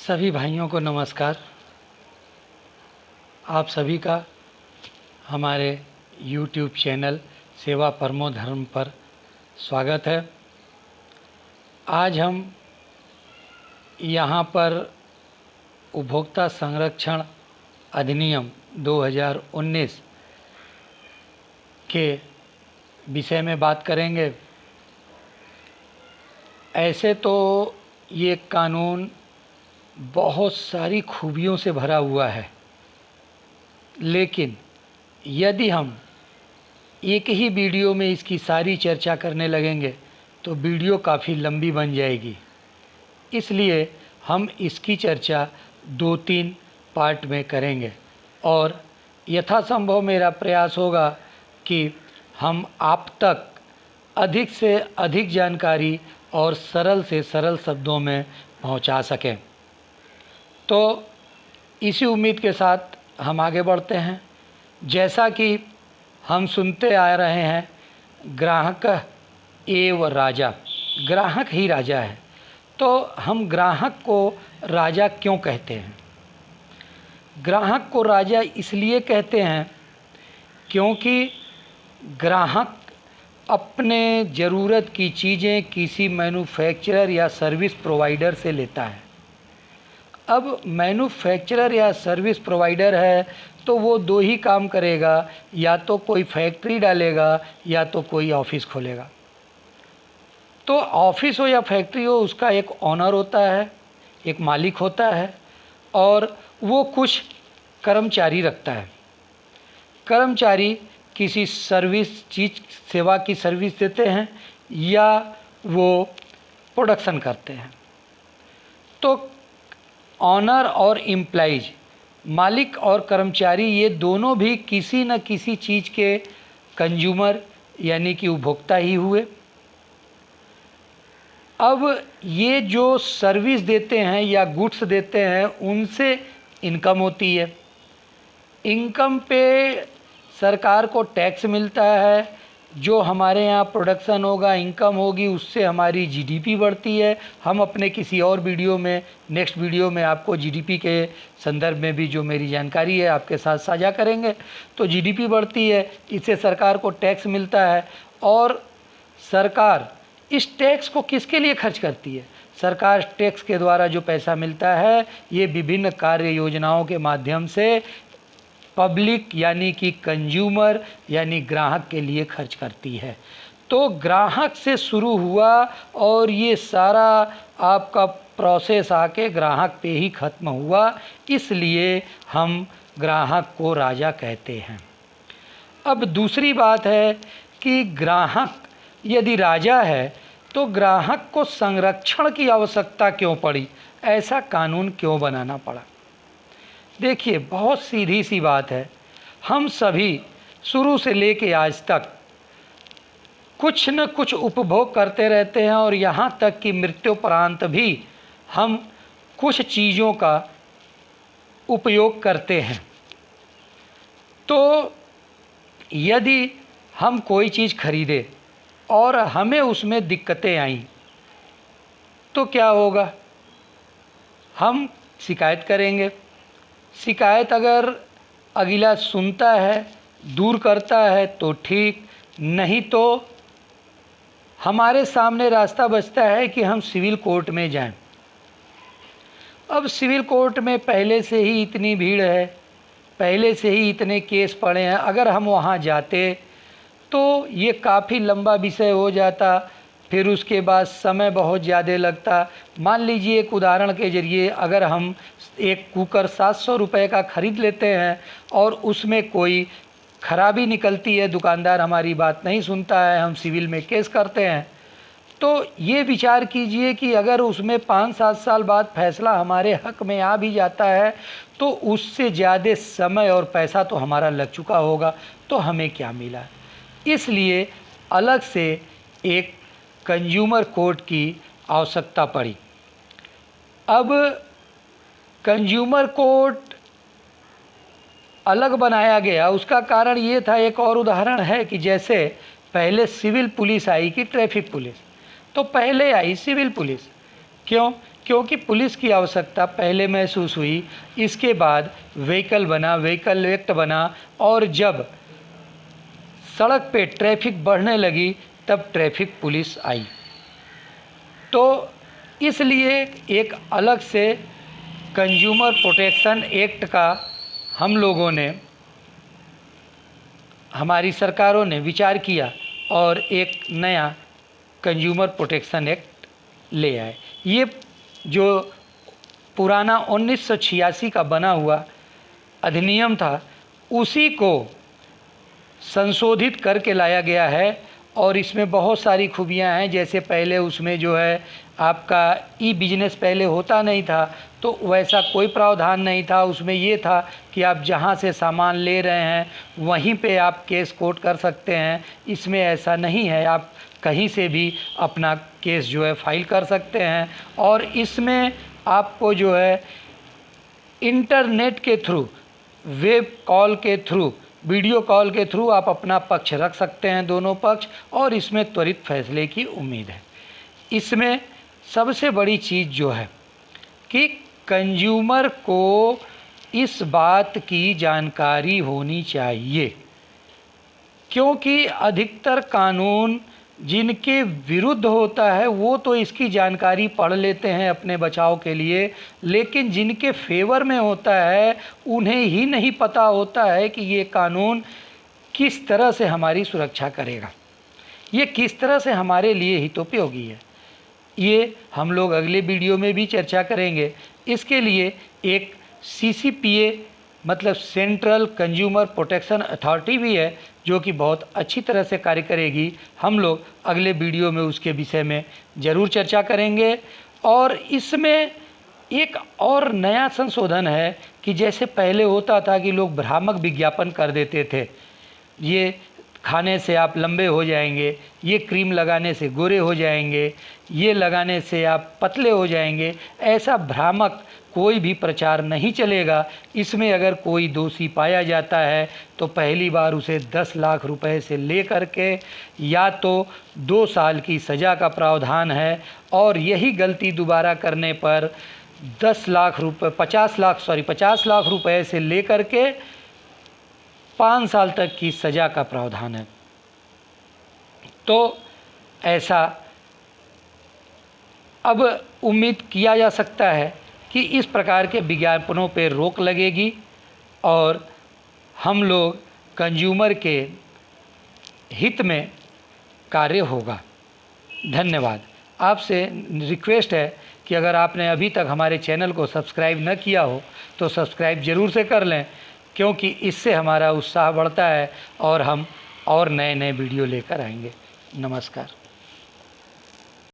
सभी भाइयों को नमस्कार। आप सभी का हमारे YouTube चैनल सेवा परमो धर्म पर स्वागत है। आज हम यहाँ पर उपभोक्ता संरक्षण अधिनियम 2019 के विषय में बात करेंगे। ऐसे तो ये कानून बहुत सारी खूबियों से भरा हुआ है, लेकिन यदि हम एक ही वीडियो में इसकी सारी चर्चा करने लगेंगे तो वीडियो काफ़ी लंबी बन जाएगी। इसलिए हम इसकी चर्चा 2-3 पार्ट में करेंगे और यथासंभव मेरा प्रयास होगा कि हम आप तक अधिक से अधिक जानकारी और सरल से सरल शब्दों में पहुंचा सकें। तो इसी उम्मीद के साथ हम आगे बढ़ते हैं। जैसा कि हम सुनते आ रहे हैं, ग्राहक एव राजा, ग्राहक ही राजा है। तो हम ग्राहक को राजा क्यों कहते हैं? ग्राहक को राजा इसलिए कहते हैं क्योंकि ग्राहक अपने ज़रूरत की चीज़ें किसी मैन्युफैक्चरर या सर्विस प्रोवाइडर से लेता है। अब मैन्युफैक्चरर या सर्विस प्रोवाइडर है तो वो दो ही काम करेगा, या तो कोई फैक्ट्री डालेगा या तो कोई ऑफिस खोलेगा। तो ऑफिस हो या फैक्ट्री हो, उसका एक ऑनर होता है, एक मालिक होता है और वो कुछ कर्मचारी रखता है। कर्मचारी किसी सेवा की सर्विस देते हैं या वो प्रोडक्शन करते हैं। तो ऑनर और एम्प्लॉइज, मालिक और कर्मचारी, ये दोनों भी किसी न किसी चीज़ के कंज्यूमर यानी कि उपभोक्ता ही हुए। अब ये जो सर्विस देते हैं या गुड्स देते हैं, उनसे इनकम होती है। इनकम पे सरकार को टैक्स मिलता है। जो हमारे यहाँ प्रोडक्शन होगा, इनकम होगी, उससे हमारी जीडीपी बढ़ती है। हम अपने किसी और वीडियो में, नेक्स्ट वीडियो में आपको जीडीपी के संदर्भ में भी जो मेरी जानकारी है आपके साथ साझा करेंगे। तो जीडीपी बढ़ती है, इससे सरकार को टैक्स मिलता है। और सरकार इस टैक्स को किसके लिए खर्च करती है? सरकार टैक्स के द्वारा जो पैसा मिलता है, ये विभिन्न कार्य योजनाओं के माध्यम से पब्लिक यानी कि कंज्यूमर यानी ग्राहक के लिए खर्च करती है। तो ग्राहक से शुरू हुआ और ये सारा आपका प्रोसेस आके ग्राहक पे ही ख़त्म हुआ। इसलिए हम ग्राहक को राजा कहते हैं। अब दूसरी बात है कि ग्राहक यदि राजा है तो ग्राहक को संरक्षण की आवश्यकता क्यों पड़ी? ऐसा कानून क्यों बनाना पड़ा? देखिए, बहुत सीधी सी बात है। हम सभी शुरू से लेके आज तक कुछ न कुछ उपभोग करते रहते हैं और यहाँ तक कि मृत्युपरांत भी हम कुछ चीज़ों का उपयोग करते हैं। तो यदि हम कोई चीज़ खरीदे और हमें उसमें दिक्कतें आईं तो क्या होगा? हम शिकायत करेंगे। शिकायत अगर अगला सुनता है, दूर करता है तो ठीक, नहीं तो हमारे सामने रास्ता बचता है कि हम सिविल कोर्ट में जाएं। अब सिविल कोर्ट में पहले से ही इतनी भीड़ है, पहले से ही इतने केस पड़े हैं। अगर हम वहां जाते तो ये काफ़ी लंबा विषय हो जाता, फिर उसके बाद समय बहुत ज़्यादा लगता। मान लीजिए, एक उदाहरण के ज़रिए, अगर हम एक कुकर 700 रुपये का ख़रीद लेते हैं और उसमें कोई ख़राबी निकलती है, दुकानदार हमारी बात नहीं सुनता है, हम सिविल में केस करते हैं, तो ये विचार कीजिए कि अगर उसमें 5-7 साल बाद फैसला हमारे हक़ में आ भी जाता है तो उससे ज़्यादा समय और पैसा तो हमारा लग चुका होगा, तो हमें क्या मिला? इसलिए अलग से एक कंज्यूमर कोर्ट की आवश्यकता पड़ी। अब कंज्यूमर कोर्ट अलग बनाया गया, उसका कारण ये था, एक और उदाहरण है कि जैसे पहले सिविल पुलिस आई कि ट्रैफिक पुलिस, तो पहले आई सिविल पुलिस। क्यों? क्योंकि पुलिस की आवश्यकता पहले महसूस हुई, इसके बाद व्हीकल बना, व्हीकल एक्ट बना, और जब सड़क पे ट्रैफिक बढ़ने लगी तब ट्रैफिक पुलिस आई। तो इसलिए एक अलग से कंज्यूमर प्रोटेक्शन एक्ट का हम लोगों ने, हमारी सरकारों ने विचार किया और एक नया कंज्यूमर प्रोटेक्शन एक्ट ले आए। ये जो पुराना 1986 का बना हुआ अधिनियम था, उसी को संशोधित करके लाया गया है और इसमें बहुत सारी खूबियां हैं। जैसे पहले उसमें जो है आपका ई बिजनेस पहले होता नहीं था, तो वैसा कोई प्रावधान नहीं था। उसमें ये था कि आप जहाँ से सामान ले रहे हैं वहीं पे आप केस कोर्ट कर सकते हैं। इसमें ऐसा नहीं है, आप कहीं से भी अपना केस जो है फाइल कर सकते हैं। और इसमें आपको जो है इंटरनेट के थ्रू, वेब कॉल के थ्रू, वीडियो कॉल के थ्रू आप अपना पक्ष रख सकते हैं, दोनों पक्ष, और इसमें त्वरित फैसले की उम्मीद है। इसमें सबसे बड़ी चीज़ जो है कि कंज्यूमर को इस बात की जानकारी होनी चाहिए, क्योंकि अधिकतर कानून जिनके विरुद्ध होता है वो तो इसकी जानकारी पढ़ लेते हैं अपने बचाव के लिए, लेकिन जिनके फेवर में होता है उन्हें ही नहीं पता होता है कि ये कानून किस तरह से हमारी सुरक्षा करेगा, ये किस तरह से हमारे लिए हितोपयोगी है। ये हम लोग अगले वीडियो में भी चर्चा करेंगे। इसके लिए एक CCPA मतलब सेंट्रल कंज्यूमर प्रोटेक्शन अथॉरिटी भी है, जो कि बहुत अच्छी तरह से कार्य करेगी। हम लोग अगले वीडियो में उसके विषय में ज़रूर चर्चा करेंगे। और इसमें एक और नया संशोधन है कि जैसे पहले होता था कि लोग भ्रामक विज्ञापन कर देते थे, ये खाने से आप लंबे हो जाएंगे, ये क्रीम लगाने से गोरे हो जाएंगे, ये लगाने से आप पतले हो जाएंगे, ऐसा भ्रामक कोई भी प्रचार नहीं चलेगा। इसमें अगर कोई दोषी पाया जाता है तो पहली बार उसे 10 लाख रुपए से लेकर के या तो 2 साल की सज़ा का प्रावधान है, और यही गलती दोबारा करने पर 50 लाख रुपए से लेकर के 5 साल तक की सज़ा का प्रावधान है। तो ऐसा अब उम्मीद किया जा सकता है कि इस प्रकार के विज्ञापनों पर रोक लगेगी और हम लोग कंज्यूमर के हित में कार्य होगा। धन्यवाद। आपसे रिक्वेस्ट है कि अगर आपने अभी तक हमारे चैनल को सब्सक्राइब न किया हो तो सब्सक्राइब ज़रूर से कर लें, क्योंकि इससे हमारा उत्साह बढ़ता है और हम और नए नए वीडियो लेकर आएंगे। नमस्कार।